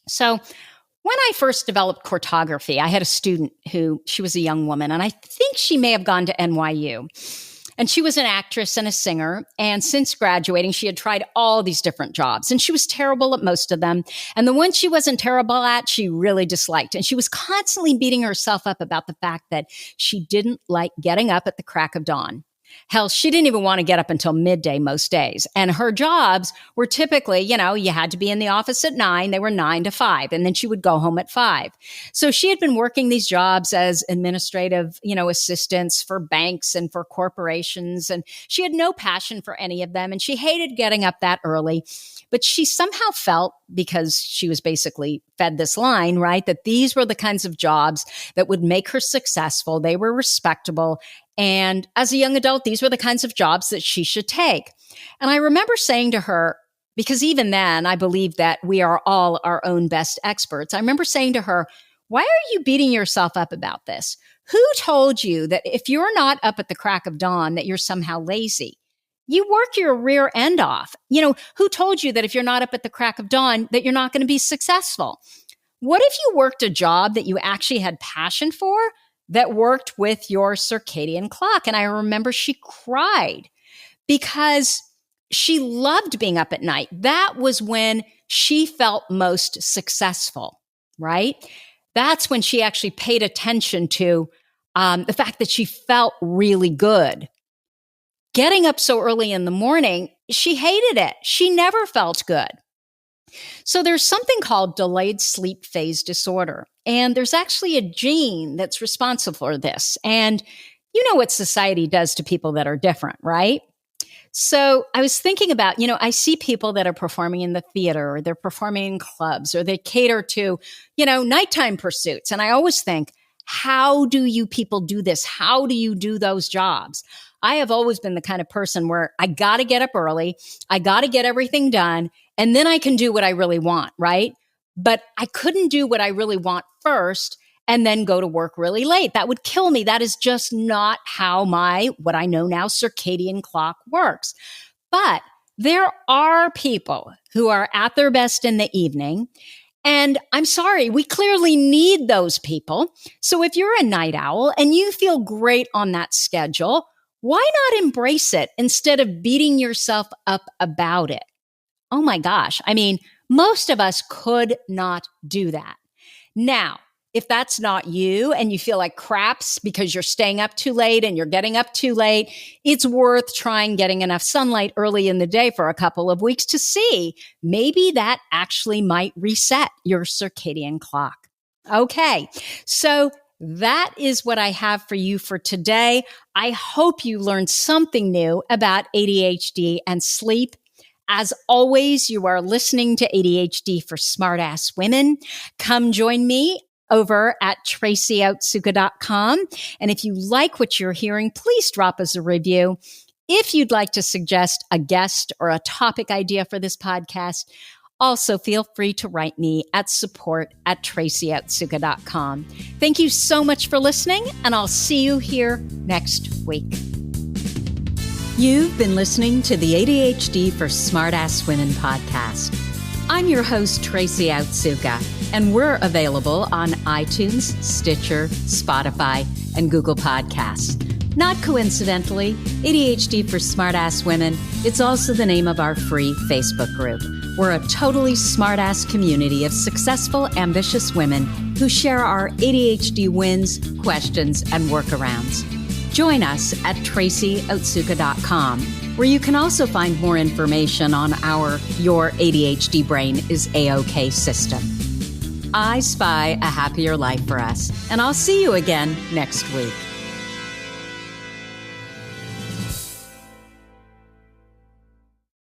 So when I first developed cartography, I had a student she was a young woman, and I think she may have gone to NYU. And she was an actress and a singer. And since graduating, she had tried all these different jobs. And she was terrible at most of them. And the ones she wasn't terrible at, she really disliked. And she was constantly beating herself up about the fact that she didn't like getting up at the crack of dawn. Hell, she didn't even want to get up until midday most days. And her jobs were typically, you had to be in the office at 9. They were 9 to 5. And then she would go home at 5. So she had been working these jobs as administrative, assistants for banks and for corporations. And she had no passion for any of them. And she hated getting up that early. But she somehow felt, because she was basically fed this line, right, that these were the kinds of jobs that would make her successful. They were respectable. And as a young adult, these were the kinds of jobs that she should take. And I remember saying to her, because even then I believe that we are all our own best experts. I remember saying to her, why are you beating yourself up about this? Who told you that if you're not up at the crack of dawn, that you're somehow lazy? You work your rear end off. Who told you that if you're not up at the crack of dawn, that you're not going to be successful? What if you worked a job that you actually had passion for, that worked with your circadian clock? And I remember she cried because she loved being up at night. That was when she felt most successful, right? That's when she actually paid attention to the fact that she felt really good. Getting up so early in the morning, she hated it. She never felt good. So there's something called delayed sleep phase disorder. And there's actually a gene that's responsible for this. And you know what society does to people that are different, right? So I was thinking about, I see people that are performing in the theater, or they're performing in clubs, or they cater to, nighttime pursuits. And I always think, how do you people do this? How do you do those jobs? I have always been the kind of person where I got to get up early. I got to get everything done. And then I can do what I really want, right? But I couldn't do what I really want first and then go to work really late. That would kill me. That is just not how what I know now, circadian clock works. But there are people who are at their best in the evening. And I'm sorry, we clearly need those people. So if you're a night owl and you feel great on that schedule, why not embrace it instead of beating yourself up about it? Oh my gosh. I mean, most of us could not do that. Now, if that's not you and you feel like craps because you're staying up too late and you're getting up too late, it's worth trying getting enough sunlight early in the day for a couple of weeks to see. Maybe that actually might reset your circadian clock. Okay, so that is what I have for you for today. I hope you learned something new about ADHD and sleep. As always, you are listening to ADHD for Smartass Women. Come join me over at tracyotsuka.com. And if you like what you're hearing, please drop us a review. If you'd like to suggest a guest or a topic idea for this podcast, also feel free to write me at support@tracyotsuka.com. Thank you so much for listening, and I'll see you here next week. You've been listening to the ADHD for Smartass Women podcast. I'm your host, Tracy Otsuka, and we're available on iTunes, Stitcher, Spotify, and Google Podcasts. Not coincidentally, ADHD for Smartass Women, it's also the name of our free Facebook group. We're a totally smartass community of successful, ambitious women who share our ADHD wins, questions, and workarounds. Join us at tracyotsuka.com, where you can also find more information on our Your ADHD Brain is A-OK system. I spy a happier life for us. And I'll see you again next week.